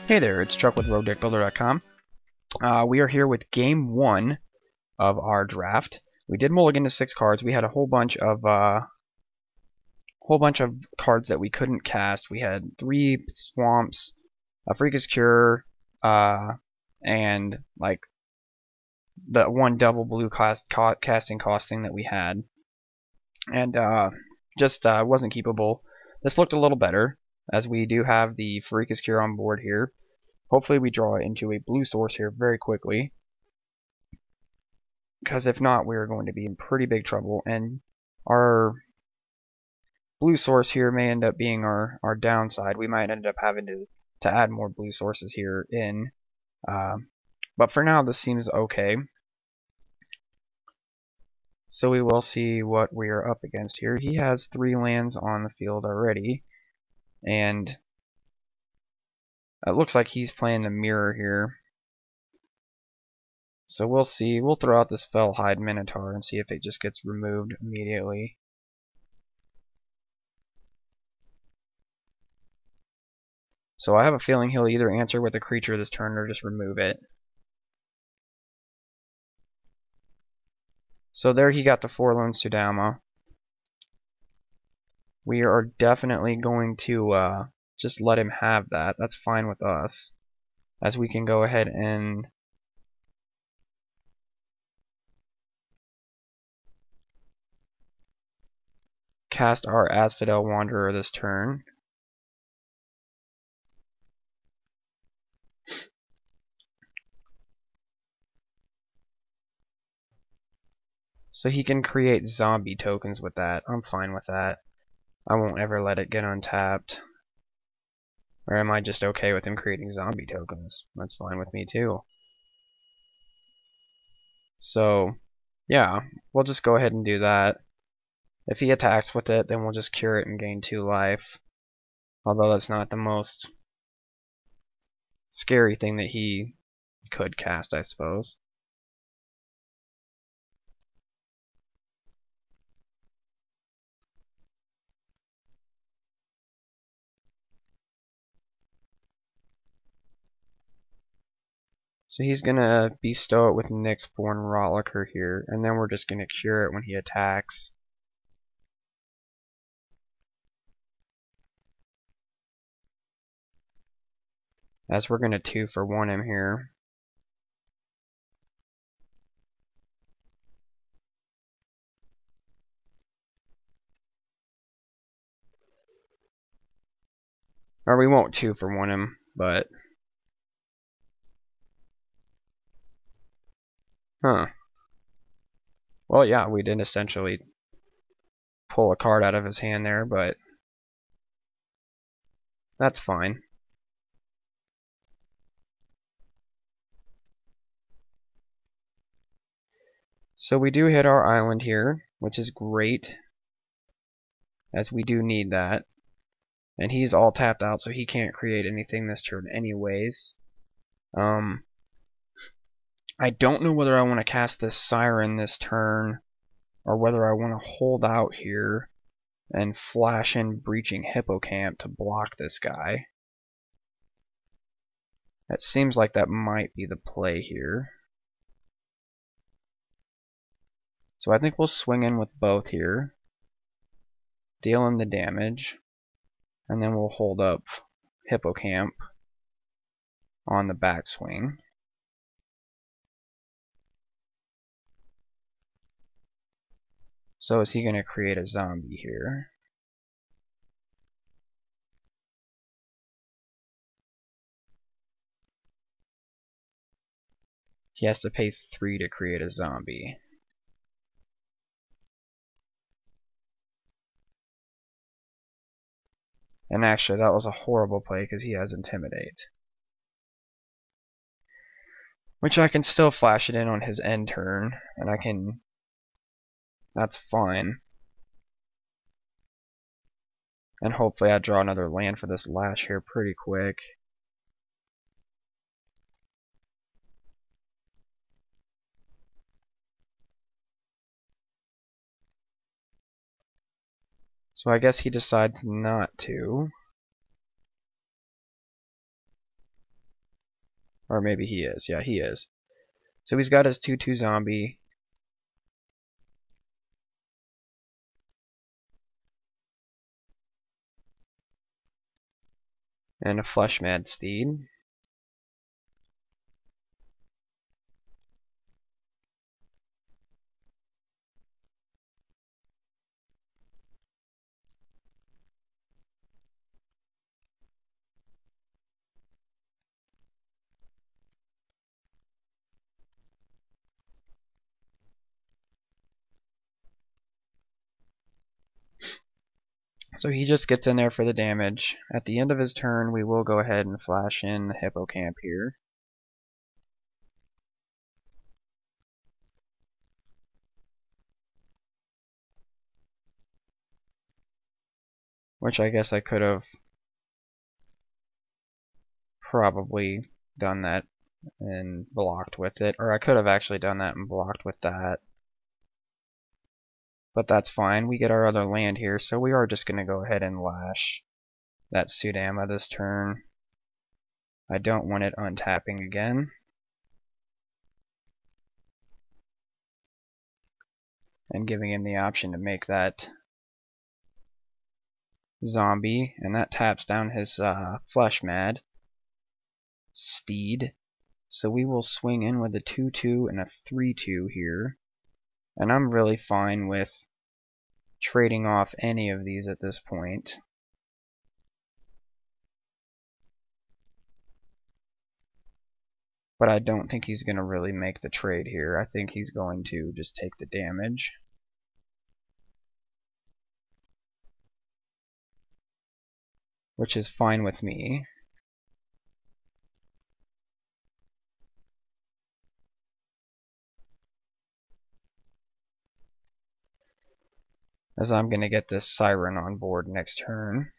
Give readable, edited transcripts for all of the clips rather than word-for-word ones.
Hey there, it's Chuck with RoadDeckBuilder.com. We are here with game 1 of our draft. We did mulligan to 6 cards. We had a whole bunch of cards that we couldn't cast. We had 3 swamps, a Freakish Cure, and like the one double blue casting cost thing that we had, and just wasn't keepable. This looked a little better, as we do have the Freakish Cure on board here. Hopefully we draw into a blue source here very quickly, because if not, we're going to be in pretty big trouble, and our blue source here may end up being our downside. We might end up having to add more blue sources here in, but for now this seems okay. So we will see what we are up against here. He has 3 lands on the field already, and it looks like he's playing the mirror here. So we'll see. We'll throw out this Fellhide Minotaur and see if it just gets removed immediately. So I have a feeling he'll either answer with a creature this turn or just remove it. So there he got the Forlorn Sudama. We are definitely going to just let him have that. That's fine with us, as we can go ahead and cast our Asphodel Wanderer this turn. So he can create zombie tokens with that. I'm fine with that. I won't ever let it get untapped. Or am I just okay with him creating zombie tokens? That's fine with me too. So, yeah, we'll just go ahead and do that. If he attacks with it, then we'll just cure it and gain 2 life. Although that's not the most scary thing that he could cast, I suppose. So he's gonna bestow it with Nyxborn Rollicker here, and then we're just gonna cure it when he attacks. As we're gonna 2-for-1 him here. Or we won't 2-for-1 him, but huh. Well, yeah, we did essentially pull a card out of his hand there, but that's fine. So we do hit our island here, which is great, as we do need that. And he's all tapped out, so he can't create anything this turn anyways. I don't know whether I want to cast this Siren this turn, or whether I want to hold out here and flash in Breaching Hippocamp to block this guy. It seems like that might be the play here. So I think we'll swing in with both here, deal him the damage, and then we'll hold up Hippocamp on the backswing. So is he going to create a zombie here? He has to pay 3 to create a zombie. And actually, that was a horrible play because he has Intimidate. Which I can still flash it in on his end turn, and I can... That's fine. And hopefully I draw another land for this lash here pretty quick. So I guess he decides not to. Or maybe he is. Yeah, he is. So he's got his 2/2 zombie. And a Fleshmad Steed. So he just gets in there for the damage. At the end of his turn, we will go ahead and flash in the Hippocamp here. Which I guess I could have probably done that and blocked with it. Or I could have actually done that and blocked with that. But that's fine. We get our other land here, so we are just going to go ahead and lash that Sudama this turn. I don't want it untapping again. And giving him the option to make that zombie, and that taps down his Fleshmad Steed. So we will swing in with a 2/2 and a 3/2 here. And I'm really fine with trading off any of these at this point. But I don't think he's going to really make the trade here. I think he's going to just take the damage. Which is fine with me. As I'm going to get this Siren on board next turn.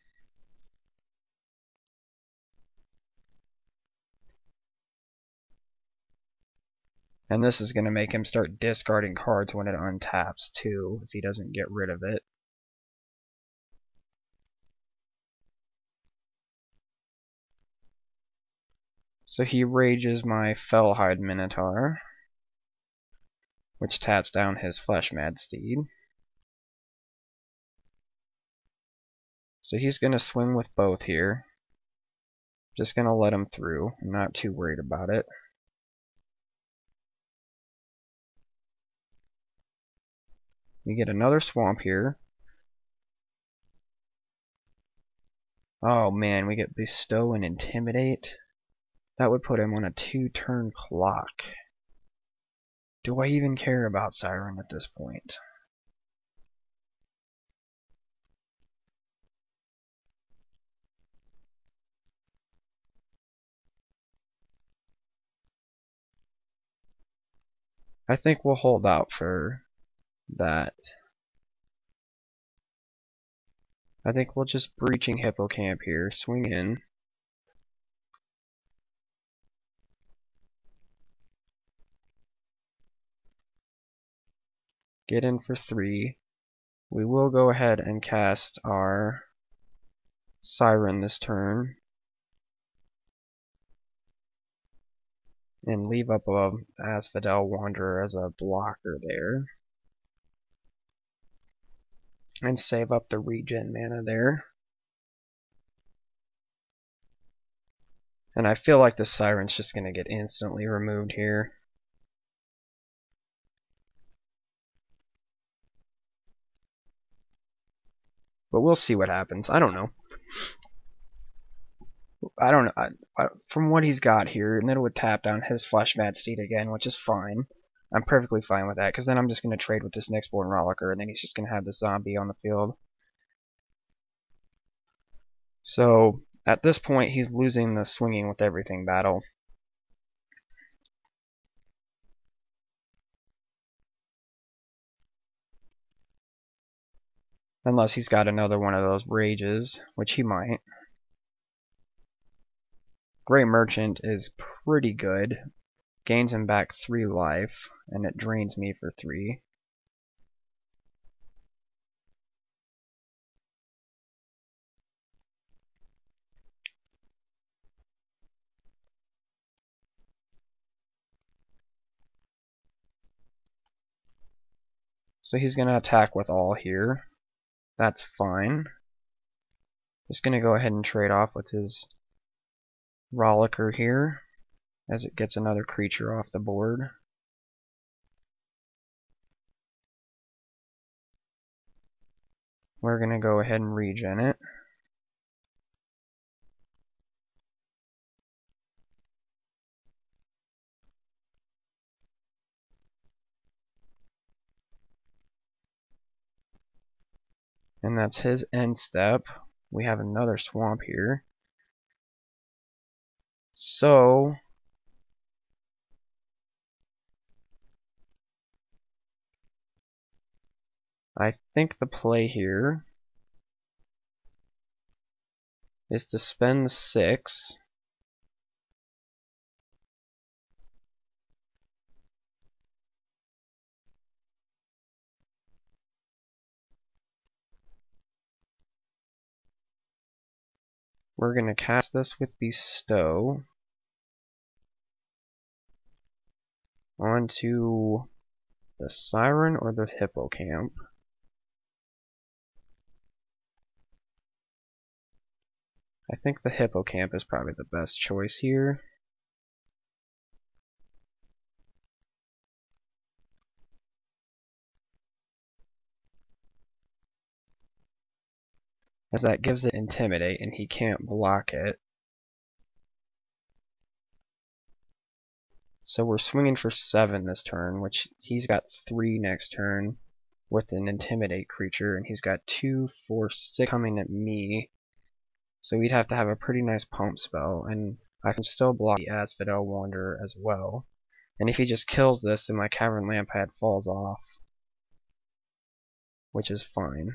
And this is going to make him start discarding cards when it untaps too, if he doesn't get rid of it. So he rages my Fellhide Minotaur, which taps down his Fleshmad Steed. So he's going to swing with both here. Just going to let him through. I'm not too worried about it. We get another swamp here. Oh man, we get Bestow and Intimidate. That would put him on a 2-turn clock. Do I even care about Siren at this point? I think we'll hold out for that. I think we'll just Breaching Hippocamp here, swing in. Get in for 3. We will go ahead and cast our Siren this turn. And leave up a Asphodel Wanderer as a blocker there. And save up the regen mana there. And I feel like the Siren's just going to get instantly removed here. But we'll see what happens. I don't know. I don't know. From what he's got here, and then it would tap down his Fleshmad Steed again, which is fine. I'm perfectly fine with that, because then I'm just going to trade with this next born Rollicker, and then he's just going to have the zombie on the field. So, at this point, he's losing the swinging with everything battle. Unless he's got another one of those rages, which he might. Grey Merchant is pretty good. Gains him back 3 life, and it drains me for 3. So he's going to attack with all here. That's fine. Just going to go ahead and trade off with his Rollicker here as it gets another creature off the board. We're going to go ahead and regen it. And that's his end step. We have another swamp here. So I think the play here is to spend the 6. We're going to cast this with Bestow onto the Siren or the Hippocamp. I think the Hippocamp is probably the best choice here. As that gives it Intimidate and he can't block it. So we're swinging for 7 this turn, which he's got 3 next turn with an Intimidate creature, and he's got 2, 4, 6 coming at me. So we'd have to have a pretty nice pump spell, and I can still block the Asphodel Wanderer as well. And if he just kills this, then my Cavern Lampad falls off, which is fine.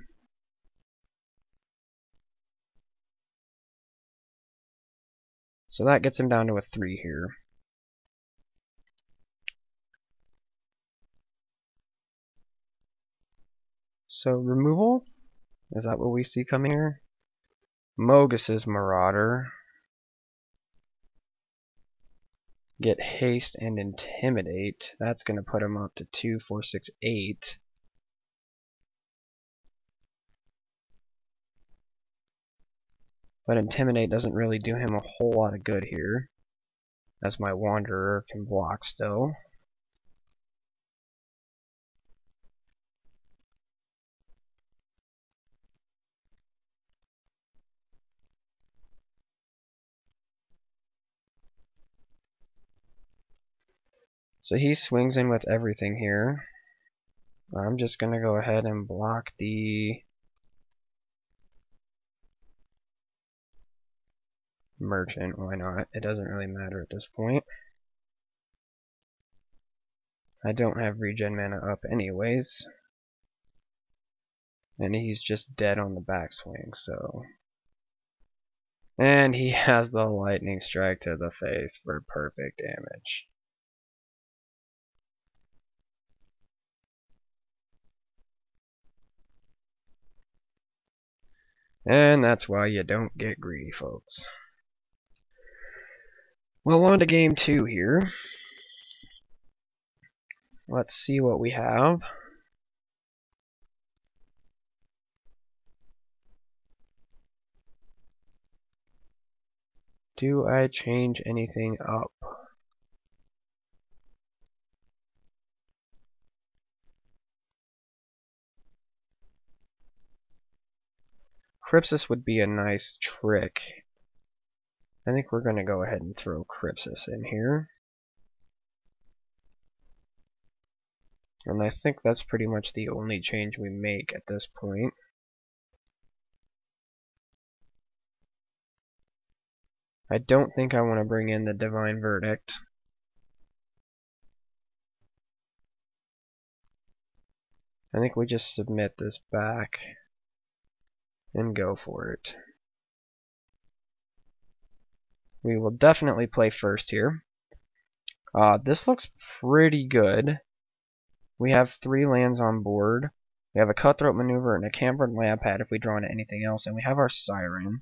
So that gets him down to a 3 here. So removal? Is that what we see coming here? Mogus's Marauder. Get Haste and Intimidate. That's going to put him up to 2, 4, 6, 8. But Intimidate doesn't really do him a whole lot of good here, as my Wanderer can block still. So he swings in with everything here. I'm just going to go ahead and block the Merchant. Why not? It doesn't really matter at this point. I don't have regen mana up anyways. And he's just dead on the backswing, so... And he has the Lightning Strike to the face for perfect damage. And that's why you don't get greedy, folks. Well, on to game 2 here. Let's see what we have. Do I change anything up? Crypsis would be a nice trick. I think we're going to go ahead and throw Crypsis in here. And I think that's pretty much the only change we make at this point. I don't think I want to bring in the Divine Verdict. I think we just submit this back and go for it. We will definitely play first here. This looks pretty good. We have 3 lands on board. We have a Cutthroat Maneuver and a Cavern Lampad if we draw into anything else, and we have our Siren.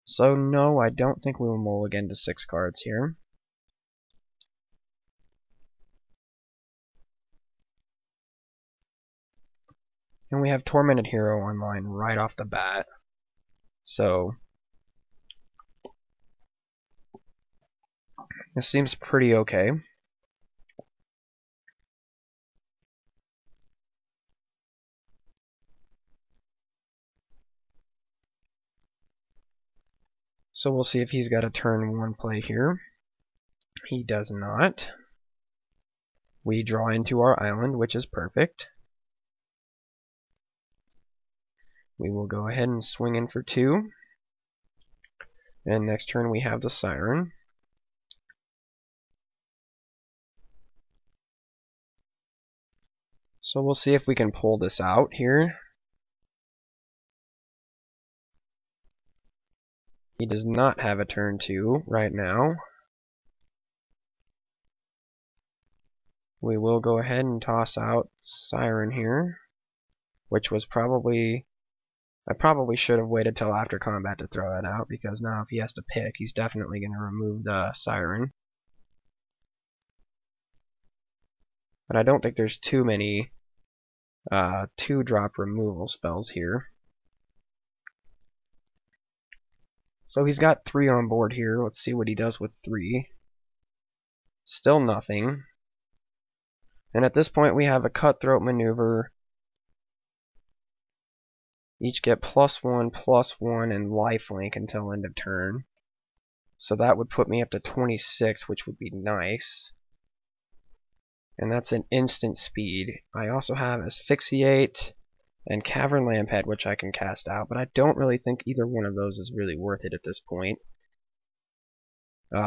So no, I don't think we will mulligan to 6 cards here. And we have Tormented Hero online right off the bat. So this seems pretty okay. So we'll see if he's got a turn 1 play here. He does not. We draw into our island, which is perfect. We will go ahead and swing in for 2. And next turn we have the Siren. So we'll see if we can pull this out here. He does not have a turn 2 right now. We will go ahead and toss out Siren here, which was probably... I probably should have waited till after combat to throw that out, because now if he has to pick, he's definitely going to remove the Siren. But I don't think there's too many 2-drop removal spells here. So he's got 3 on board here. Let's see what he does with 3. Still nothing. And at this point we have a Cutthroat Maneuver. Each get +1/+1 and lifelink until end of turn. So that would put me up to 26, which would be nice. And that's an instant speed. I also have Asphyxiate and Cavern Lamphead, which I can cast out, but I don't really think either one of those is really worth it at this point.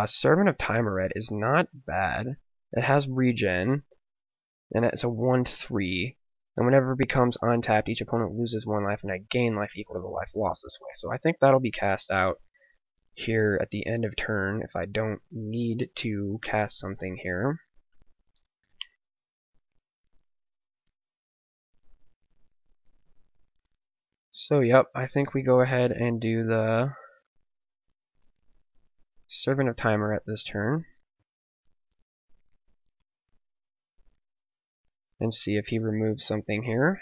Servant of Timeret is not bad. It has regen, and it's a 1/3. And whenever it becomes untapped, each opponent loses 1 life, and I gain life equal to the life lost this way. So I think that'll be cast out here at the end of turn if I don't need to cast something here. So yep, I think we go ahead and do the Servant of Timeret this turn. And see if he removes something here.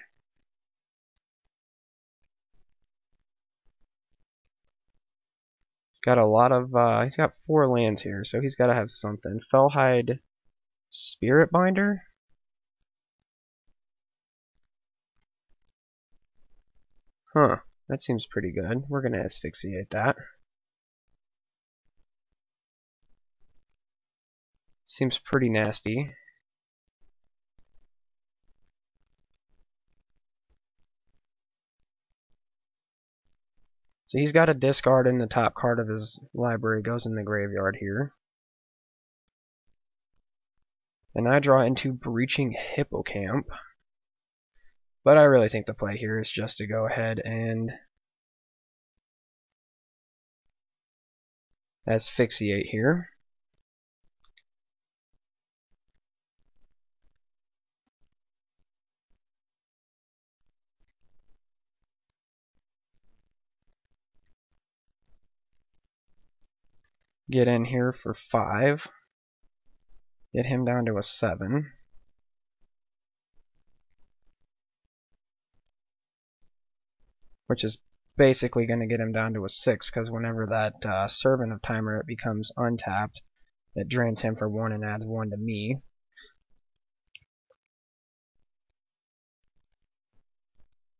Got a lot of, he's got 4 lands here, so he's got to have something. Fellhide Spirit Binder? Huh, that seems pretty good. We're going to asphyxiate that. Seems pretty nasty. So he's got a discard, and the top card of his library goes in the graveyard here. And I draw into Breaching Hippocamp. But I really think the play here is just to go ahead and asphyxiate here. Get in here for 5. Get him down to a 7. Which is basically going to get him down to a 6, because whenever that Servant of Timeret becomes untapped, it drains him for 1 and adds 1 to me.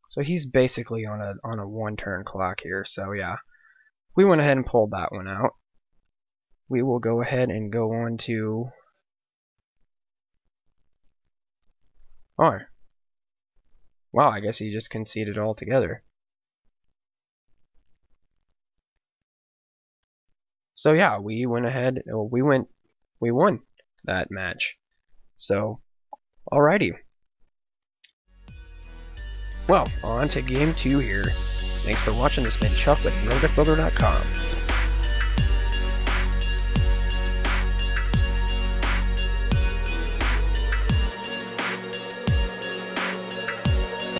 So he's basically on a 1-turn clock here, so yeah. We went ahead and pulled that one out. We will go ahead and go on to... Oh. Wow, I guess he just conceded altogether. So yeah, we went ahead, we won that match. So, alrighty. Well, on to game 2 here. Thanks for watching. This has been Chuck with RodeckBuilder.com.